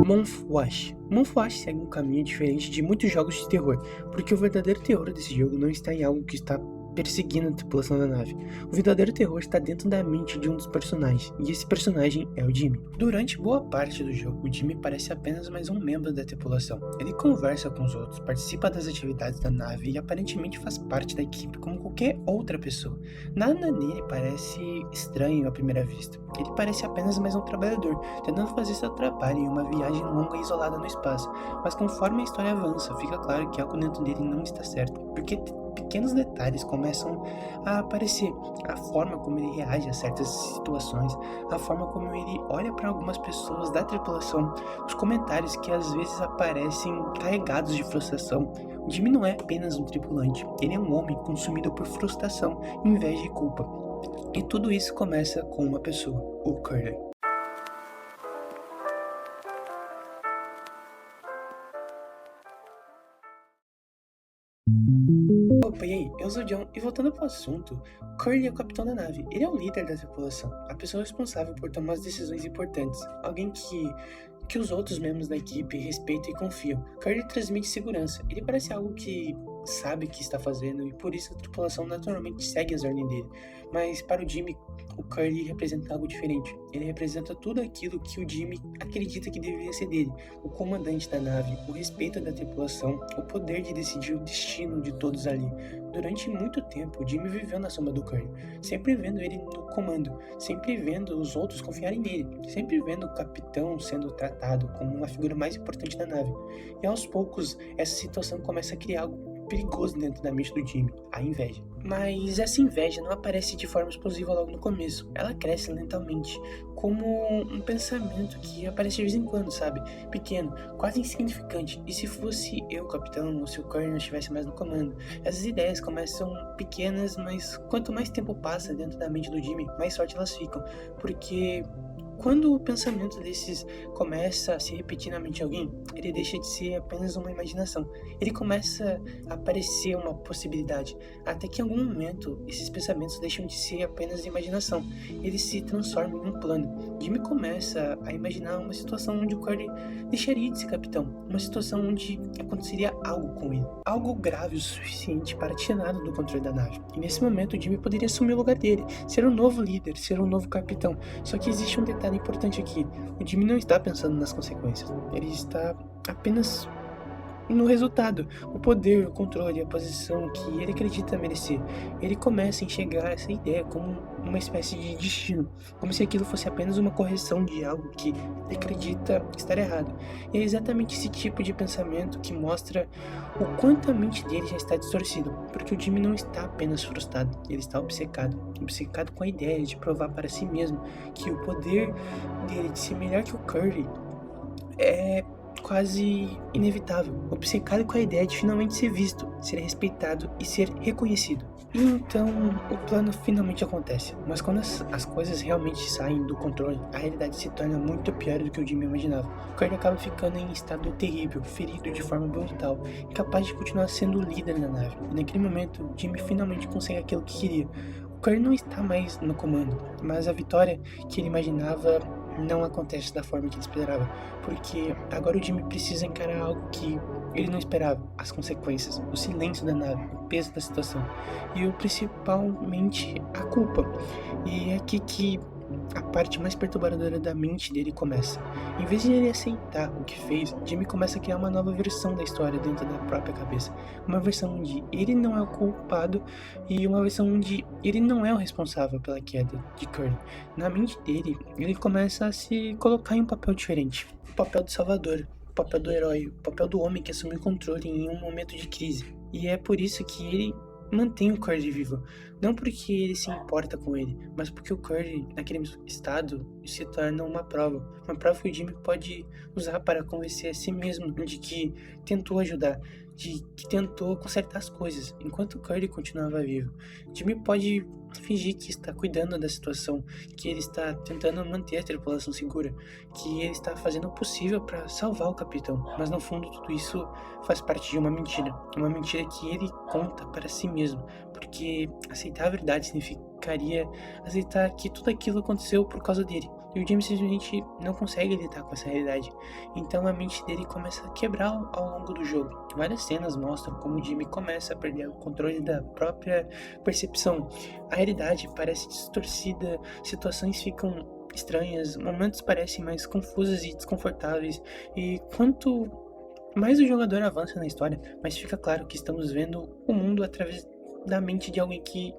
Mouthwash. Mouthwash segue um caminho diferente de muitos jogos de terror, porque o verdadeiro terror desse jogo não está em algo que está perseguindo a tripulação da nave. O verdadeiro terror está dentro da mente de um dos personagens, e esse personagem é o Jimmy. Durante boa parte do jogo, o Jimmy parece apenas mais um membro da tripulação. Ele conversa com os outros, participa das atividades da nave e aparentemente faz parte da equipe como qualquer outra pessoa. Nada nele parece estranho à primeira vista. Ele parece apenas mais um trabalhador, tentando fazer seu trabalho em uma viagem longa e isolada no espaço. Mas conforme a história avança, fica claro que algo dentro dele não está certo, porque pequenos detalhes começam a aparecer. A forma como ele reage a certas situações, a forma como ele olha para algumas pessoas da tripulação, os comentários que às vezes aparecem carregados de frustração. O Jimmy não é apenas um tripulante, ele é um homem consumido por frustração, inveja e culpa. E tudo isso começa com uma pessoa, o Curly. Opa, e aí? Eu sou o John, e voltando pro assunto, Curly é o capitão da nave. Ele é o líder da tripulação, a pessoa responsável por tomar as decisões importantes, alguém que os outros membros da equipe respeitam e confiam. Curly transmite segurança, ele parece algo que sabe o que está fazendo e por isso a tripulação naturalmente segue as ordens dele. Mas para o Jimmy, o Curly representa algo diferente. Ele representa tudo aquilo que o Jimmy acredita que deveria ser dele: o comandante da nave, o respeito da tripulação, o poder de decidir o destino de todos ali. Durante muito tempo, o Jimmy viveu na sombra do Curly, sempre vendo ele no comando, sempre vendo os outros confiarem nele, sempre vendo o capitão sendo tratado como uma figura mais importante da nave. E aos poucos, essa situação começa a criar algo perigoso dentro da mente do Jimmy, a inveja. Mas essa inveja não aparece de forma explosiva logo no começo, ela cresce lentamente, como um pensamento que aparece de vez em quando, sabe? Pequeno, quase insignificante. E se fosse eu, capitão, ou se o Curly não estivesse mais no comando? Essas ideias começam pequenas, mas quanto mais tempo passa dentro da mente do Jimmy, mais forte elas ficam, porque quando o pensamento desses começa a se repetir na mente de alguém, ele deixa de ser apenas uma imaginação. Ele começa a aparecer uma possibilidade, até que em algum momento esses pensamentos deixam de ser apenas imaginação. Eles se transformam em um plano. Jimmy começa a imaginar uma situação onde o Curly deixaria de ser capitão, uma situação onde aconteceria algo com ele, algo grave o suficiente para tirá-lo do controle da nave. E nesse momento o Jimmy poderia assumir o lugar dele, ser um novo líder, ser um novo capitão. Só que existe um detalhe importante aqui: o Jimmy não está pensando nas consequências, ele está apenas no resultado, o poder, o controle, a posição que ele acredita merecer. Ele começa a enxergar essa ideia como uma espécie de destino, como se aquilo fosse apenas uma correção de algo que ele acredita estar errado. E é exatamente esse tipo de pensamento que mostra o quanto a mente dele já está distorcida, porque o Jimmy não está apenas frustrado, ele está obcecado com a ideia de provar para si mesmo que o poder dele de ser melhor que o Curly é quase inevitável, obcecado com a ideia de finalmente ser visto, ser respeitado e ser reconhecido. E então o plano finalmente acontece, mas quando as coisas realmente saem do controle, a realidade se torna muito pior do que o Jimmy imaginava. O Curly acaba ficando em estado terrível, ferido de forma brutal, incapaz de continuar sendo o líder da nave. E naquele momento, o Jimmy finalmente consegue aquilo que queria. O Curly não está mais no comando, mas a vitória que ele imaginava não acontece da forma que ele esperava, porque agora o Jimmy precisa encarar algo que ele não esperava: as consequências, o silêncio da nave, o peso da situação e principalmente a culpa. E é aqui que a parte mais perturbadora da mente dele começa. Em vez de ele aceitar o que fez, Jimmy começa a criar uma nova versão da história dentro da própria cabeça. Uma versão onde ele não é o culpado e uma versão onde ele não é o responsável pela queda de Curly. Na mente dele, ele começa a se colocar em um papel diferente. O papel do salvador, o papel do herói, o papel do homem que assume o controle em um momento de crise. E é por isso que ele mantém o Curly vivo, não porque ele se importa com ele, mas porque o Curly, naquele estado, se torna uma prova que o Jimmy pode usar para convencer a si mesmo de que tentou ajudar, de que tentou consertar as coisas, enquanto o Curly continuava vivo. Jimmy pode fingir que está cuidando da situação, que ele está tentando manter a tripulação segura, que ele está fazendo o possível para salvar o capitão, mas no fundo tudo isso faz parte de uma mentira que ele conta para si mesmo, porque aceitar a verdade significaria aceitar que tudo aquilo aconteceu por causa dele. E o Jimmy simplesmente não consegue lidar com essa realidade. Então a mente dele começa a quebrar ao longo do jogo. Várias cenas mostram como o Jimmy começa a perder o controle da própria percepção. A realidade parece distorcida, situações ficam estranhas, momentos parecem mais confusos e desconfortáveis. E quanto mais o jogador avança na história, mais fica claro que estamos vendo o mundo através da mente de alguém que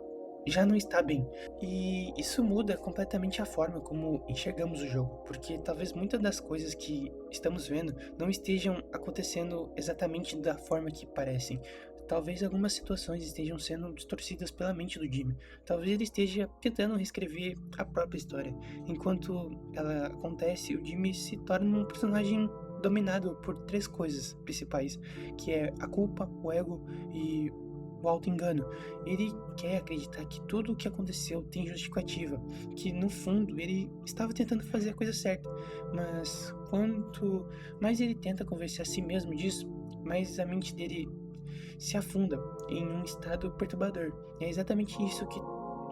já não está bem. E isso muda completamente a forma como enxergamos o jogo, porque talvez muitas das coisas que estamos vendo não estejam acontecendo exatamente da forma que parecem. Talvez algumas situações estejam sendo distorcidas pela mente do Jimmy. Talvez ele esteja tentando reescrever a própria história. Enquanto ela acontece, o Jimmy se torna um personagem dominado por três coisas principais, que é a culpa, o ego e o auto-engano. Ele quer acreditar que tudo o que aconteceu tem justificativa, que no fundo ele estava tentando fazer a coisa certa, mas quanto mais ele tenta convencer a si mesmo disso, mais a mente dele se afunda em um estado perturbador. É exatamente isso que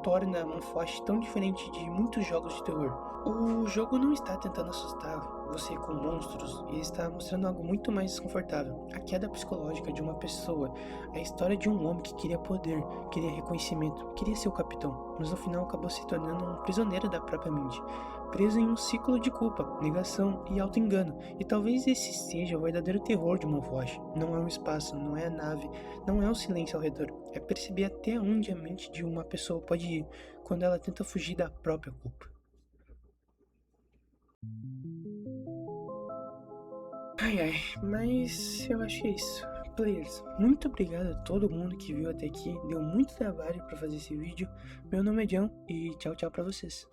torna Moonflash tão diferente de muitos jogos de terror. O jogo não está tentando assustar você com monstros, ele está mostrando algo muito mais desconfortável. A queda psicológica de uma pessoa, a história de um homem que queria poder, queria reconhecimento, queria ser o capitão, mas no final acabou se tornando um prisioneiro da própria mente, preso em um ciclo de culpa, negação e auto-engano. E talvez esse seja o verdadeiro terror de Moonflash. Não é o espaço, não é a nave, não é o silêncio ao redor, é perceber até onde a mente de uma pessoa pode ir quando ela tenta fugir da própria culpa. Ai ai, mas eu acho que é isso. Players, muito obrigado a todo mundo que viu até aqui. Deu muito trabalho pra fazer esse vídeo. Meu nome é John e tchau, tchau pra vocês.